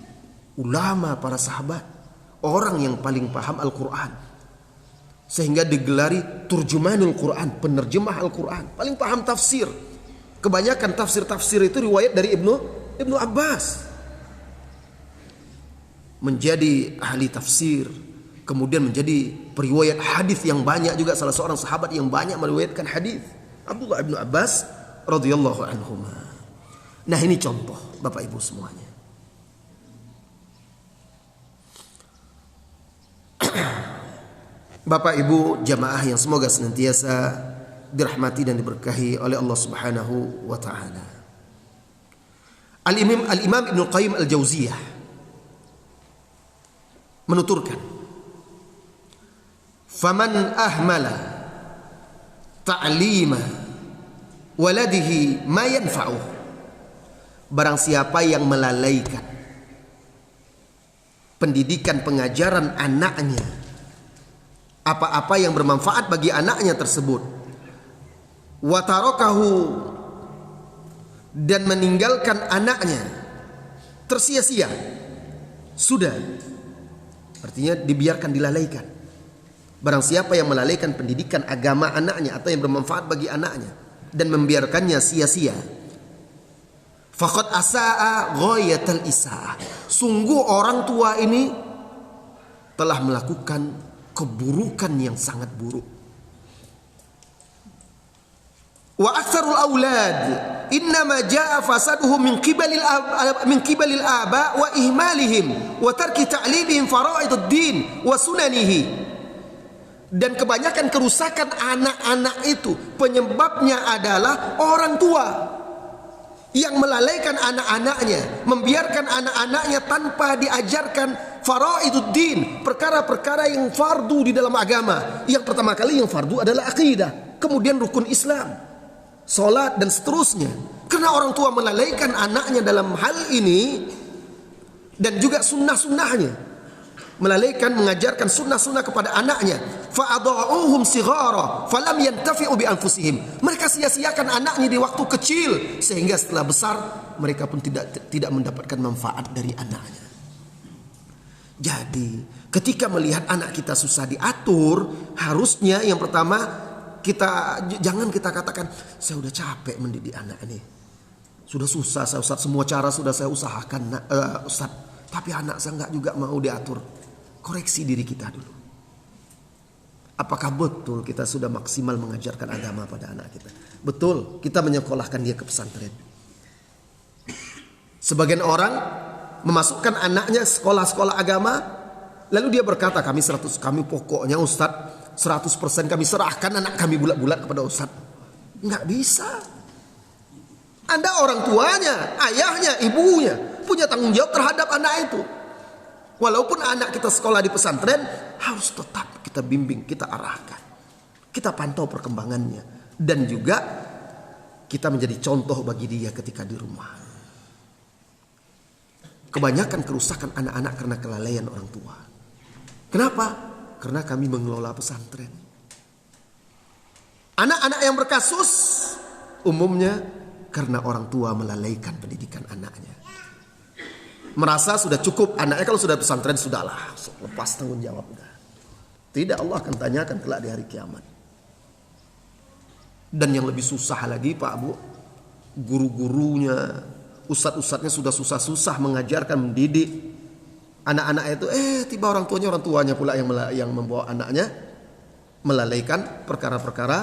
ulama para sahabat, orang yang paling paham Al-Quran. Sehingga digelari turjumanul Quran, penerjemah Al-Quran, paling paham tafsir. Kebanyakan tafsir-tafsir itu riwayat dari Ibnu Abbas. Menjadi ahli tafsir, kemudian menjadi periwayat hadis yang banyak juga, salah seorang sahabat yang banyak meriwayatkan hadis, Abdullah bin Abbas radhiyallahu anhuma. Nah, ini contoh Bapak Ibu semuanya. Bapak Ibu jamaah yang semoga senantiasa dirahmati dan diberkahi oleh Allah Subhanahu wa taala. Al-Imam Ibnu Qayyim Al-Jauziyah menuturkan, faman ahmala ta'lima waladihi ma yanfa'uh, barang siapa yang melalaikan pendidikan pengajaran anaknya, apa-apa yang bermanfaat bagi anaknya tersebut, wa tarakahu, dan meninggalkan anaknya tersia-sia, sudah, artinya dibiarkan, dilalaikan. Barang siapa yang melalaikan pendidikan agama anaknya atau yang bermanfaat bagi anaknya dan membiarkannya sia-sia, faqad asaa ghayatal isaah, sungguh orang tua ini telah melakukan keburukan yang sangat buruk. Wa aktsarul aulad innama jaa fasaduhum min qibalil aba wa ihmalihim wa tarki ta'limihim faraiduddin wa sunanihi. Dan kebanyakan kerusakan anak-anak itu penyebabnya adalah orang tua yang melalaikan anak-anaknya, membiarkan anak-anaknya tanpa diajarkan faraiduddin, perkara-perkara yang fardu di dalam agama. Yang pertama kali yang fardu adalah akidah, kemudian rukun Islam, salat, dan seterusnya. Karena orang tua melalaikan anaknya dalam hal ini, dan juga sunnah-sunnahnya, melalaikan mengajarkan sunnah-sunnah kepada anaknya, fa'adha'uhum sighara falam yantafi'u bi anfusihim, mereka sia-siakan anaknya di waktu kecil sehingga setelah besar mereka pun tidak mendapatkan manfaat dari anaknya. Jadi ketika melihat anak kita susah diatur, harusnya yang pertama jangan kita katakan, saya udah capek mendidik anak ini, sudah susah saya Ustaz, semua cara sudah saya usahakan Ustaz, tapi anak saya nggak juga mau diatur. Koreksi diri kita dulu. Apakah betul kita sudah maksimal mengajarkan agama pada anak kita? Betul, kita menyekolahkan dia ke pesantren. Sebagian orang memasukkan anaknya sekolah-sekolah agama, lalu dia berkata, kami pokoknya Ustadz 100% kami serahkan anak kami bulat-bulat kepada Ustadz. Nggak bisa. Anda orang tuanya, ayahnya, ibunya punya tanggung jawab terhadap anak itu. Walaupun anak kita sekolah di pesantren, harus tetap kita bimbing, kita arahkan, kita pantau perkembangannya, dan juga kita menjadi contoh bagi dia ketika di rumah. Kebanyakan kerusakan anak-anak karena kelalaian orang tua. Kenapa? Karena kami mengelola pesantren. Anak-anak yang berkasus umumnya karena orang tua melalaikan pendidikan anaknya. Merasa sudah cukup anaknya, kalau sudah pesantren sudahlah, lepas tanggung jawab udah. Tidak, Allah akan tanyakan kelak di hari kiamat. Dan yang lebih susah lagi Pak Bu, guru-gurunya, ustadz-ustadznya sudah susah-susah mengajarkan, mendidik anak-anak itu, tiba orang tuanya pula yang membawa anaknya melalaikan perkara-perkara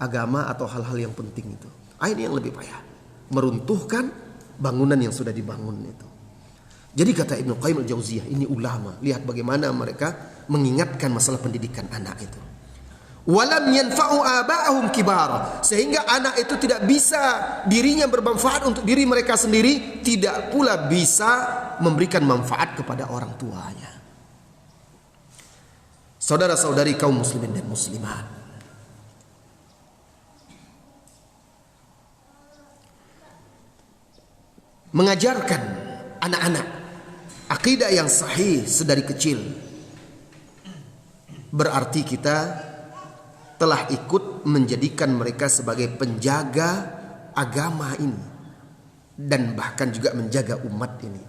agama atau hal-hal yang penting itu. Ini yang lebih payah, meruntuhkan bangunan yang sudah dibangun itu. Jadi kata Ibnu Qayyim Al-Jauziyah, ini ulama, lihat bagaimana mereka mengingatkan masalah pendidikan anak itu. Walam yanfa'u aba'ahum kibar, sehingga anak itu tidak bisa dirinya bermanfaat untuk diri mereka sendiri, tidak pula bisa memberikan manfaat kepada orang tuanya. Saudara-saudari kaum muslimin dan muslimat, mengajarkan anak-anak akidah yang sahih sedari kecil berarti kita telah ikut menjadikan mereka sebagai penjaga agama ini, dan bahkan juga menjaga umat ini,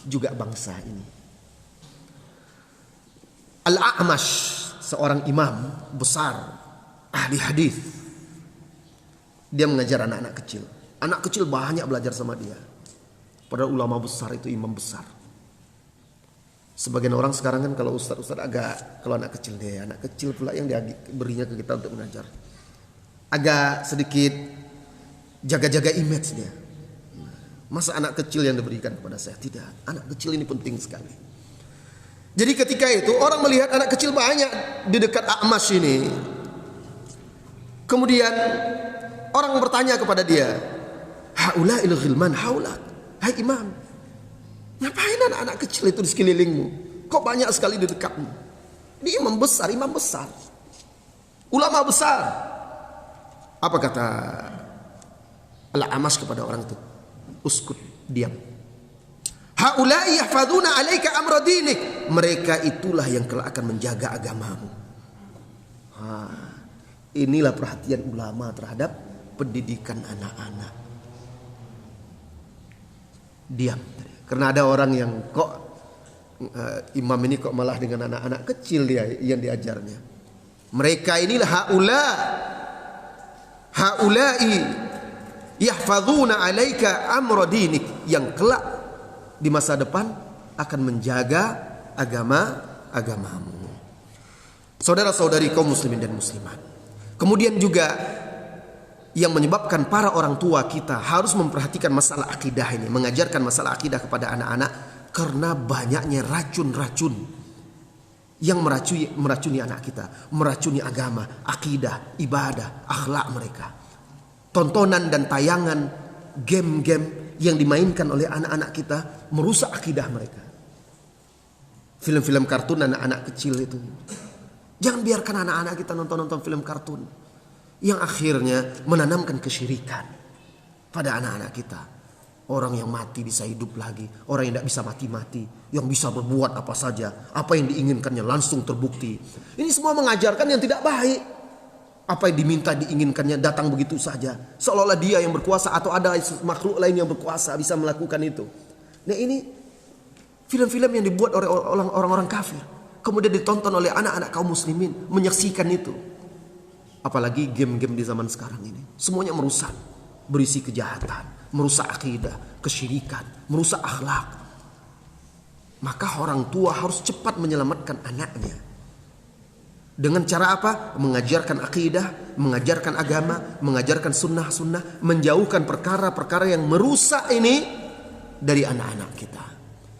juga bangsa ini. Al-A'mash, seorang imam besar, ahli hadis, dia mengajar anak-anak kecil. Anak kecil banyak belajar sama dia, padahal ulama besar itu imam besar. Sebagian orang sekarang kan kalau ustaz-ustaz agak, kalau anak kecil pula yang dia berinya ke kita untuk mengajar, agak sedikit jaga-jaga image dia. Masa anak kecil yang diberikan kepada saya? Tidak, anak kecil ini penting sekali. Jadi ketika itu orang melihat anak kecil banyak di dekat A'mash ini. Kemudian orang bertanya kepada dia, haula il ghilman haula, Hai imam, ngapain anak-anak kecil itu di sekelilingmu? Kok banyak sekali di dekatmu? Ini imam besar, ulama besar. Apa kata Al-Amash kepada orang itu? Uskut, diam. Haula'i yahfadzuna 'alaika amra dinik. Mereka itulah yang kelak akan menjaga agamamu. Inilah perhatian ulama terhadap pendidikan anak-anak. Diam. Karena ada orang yang kok imam ini kok malah dengan anak-anak kecil dia yang diajarnya. Mereka inilah haula'i yahfadzuna 'alaika amra dinik, yang kelak di masa depan akan menjaga agamamu. Saudara-saudari kaum muslimin dan muslimat. Kemudian juga yang menyebabkan para orang tua kita harus memperhatikan masalah akidah ini, mengajarkan masalah akidah kepada anak-anak, karena banyaknya racun-racun yang meracuni anak kita, meracuni agama, akidah, ibadah, akhlak mereka. Tontonan dan tayangan game-game yang dimainkan oleh anak-anak kita merusak akidah mereka. Film-film kartun anak-anak kecil itu. Jangan biarkan anak-anak kita nonton film kartun yang akhirnya menanamkan kesyirikan pada anak-anak kita. Orang yang mati bisa hidup lagi, orang yang tidak bisa mati-mati, yang bisa berbuat apa saja, apa yang diinginkannya langsung terbukti. Ini semua mengajarkan yang tidak baik. Apa yang diminta diinginkannya datang begitu saja, seolah-olah dia yang berkuasa atau ada makhluk lain yang berkuasa bisa melakukan itu. Nah, ini film-film yang dibuat oleh orang-orang kafir, kemudian ditonton oleh anak-anak kaum muslimin, menyaksikan itu. Apalagi game-game di zaman sekarang ini, semuanya merusak, berisi kejahatan, merusak akidah, kesyirikan, merusak akhlak. Maka orang tua harus cepat menyelamatkan anaknya. Dengan cara apa? Mengajarkan akidah, mengajarkan agama, mengajarkan sunnah-sunnah, menjauhkan perkara-perkara yang merusak ini dari anak-anak kita.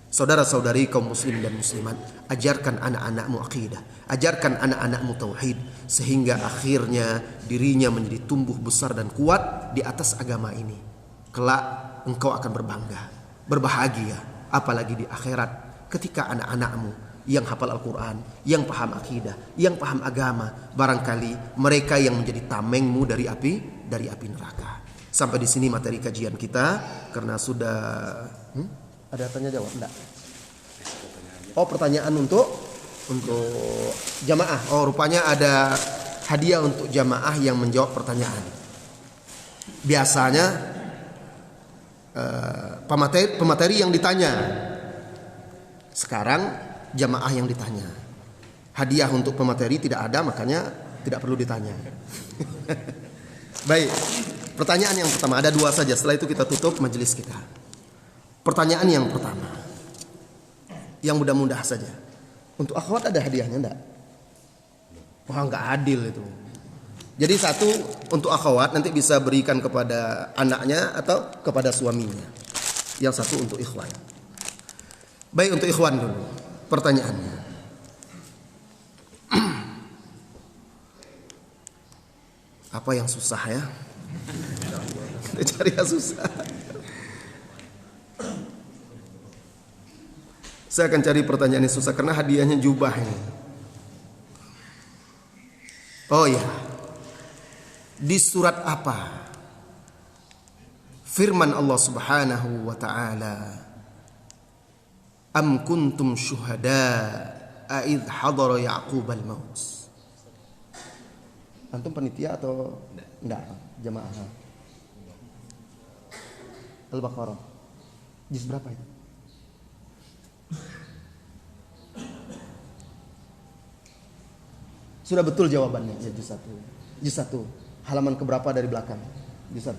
Saudara-saudari kaum muslim dan muslimat, ajarkan anak-anakmu akidah, ajarkan anak-anakmu tauhid, sehingga akhirnya dirinya menjadi tumbuh besar dan kuat di atas agama ini. Kelak engkau akan berbangga, berbahagia, apalagi di akhirat ketika anak-anakmu yang hafal Al-Quran, yang paham akidah, yang paham agama, barangkali mereka yang menjadi tamengmu dari api neraka. Sampai di sini materi kajian kita, karena sudah ada tanya jawab enggak? Oh, pertanyaan untuk jamaah. Oh, rupanya ada hadiah untuk jamaah yang menjawab pertanyaan. Biasanya pemateri yang ditanya. Sekarang jamaah yang ditanya. Hadiah untuk pemateri tidak ada, makanya tidak perlu ditanya. Baik, pertanyaan yang pertama, ada dua saja, setelah itu kita tutup majelis kita. Pertanyaan yang pertama, yang mudah-mudah saja. Untuk akhwat ada hadiahnya enggak? Wah, enggak adil itu. Jadi satu untuk akhwat nanti bisa berikan kepada anaknya atau kepada suaminya. Yang satu untuk ikhwan. Baik, untuk ikhwan dulu. Pertanyaannya, apa yang susah ya? Kita cari yang susah. Saya akan cari pertanyaan yang susah karena hadiahnya jubah ini. Oh ya, di surat apa firman Allah Subhanahu wa ta'ala, am kuntum syuhada'a idh hadara Ya'qub al-maut? Antum panitia atau enggak? Jamaah Al-Baqarah juz berapa itu? Sudah betul jawabannya, ya juz 1. Juz 1. Halaman keberapa dari belakang? Juz 1.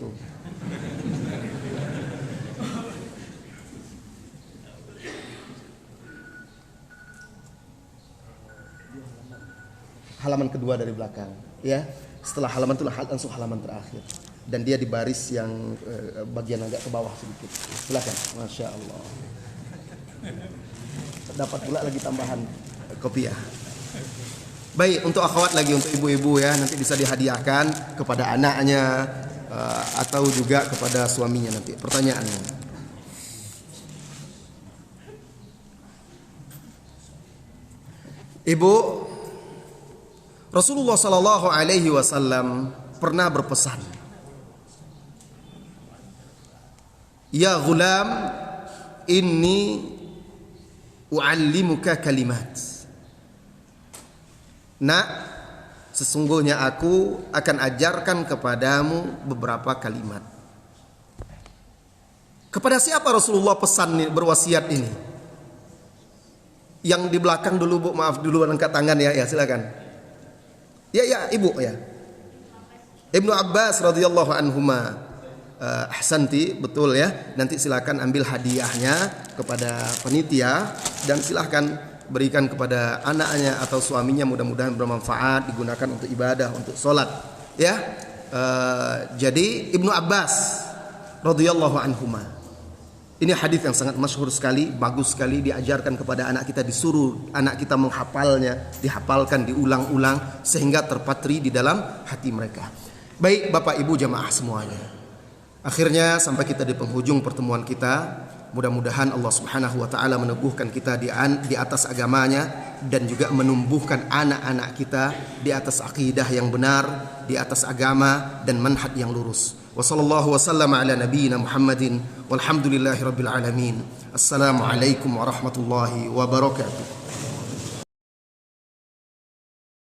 Halaman kedua dari belakang, ya. Setelah halaman itu langsung halaman terakhir, dan dia di baris yang bagian agak ke bawah sedikit. Silakan, masya Allah. Dapat pula lagi tambahan kopiah. Baik, untuk akhwat lagi, untuk ibu-ibu ya, nanti bisa dihadiahkan kepada anaknya atau juga kepada suaminya nanti. Pertanyaannya, Ibu, Rasulullah sallallahu alaihi wasallam pernah berpesan, "Ya ghulam, inni u'allimuka kalimat." Nak, sesungguhnya aku akan ajarkan kepadamu beberapa kalimat. Kepada siapa Rasulullah pesan berwasiat ini? Yang di belakang dulu Bu, maaf dulu angkat tangan ya, silakan. Ya Ibu ya. Ibnu Abbas radhiyallahu anhuma. Ahsanti, betul ya. Nanti silakan ambil hadiahnya kepada panitia dan silakan berikan kepada anaknya atau suaminya, mudah-mudahan bermanfaat, digunakan untuk ibadah, untuk sholat ya. Jadi Ibnu Abbas radhiyallahu anhuma, ini hadis yang sangat masyhur sekali, bagus sekali, diajarkan kepada anak kita, disuruh anak kita menghafalnya, dihafalkan, diulang-ulang sehingga terpatri di dalam hati mereka. Baik Bapak Ibu jamaah semuanya, akhirnya sampai kita di penghujung pertemuan kita. Mudah-mudahan Allah Subhanahu wa taala meneguhkan kita di atas agamanya dan juga menumbuhkan anak-anak kita di atas akidah yang benar, di atas agama dan manhaj yang lurus. Wassallallahu wasallam ala nabiyyina Muhammadin walhamdulillahirabbil alamin. Assalamualaikum warahmatullahi wabarakatuh.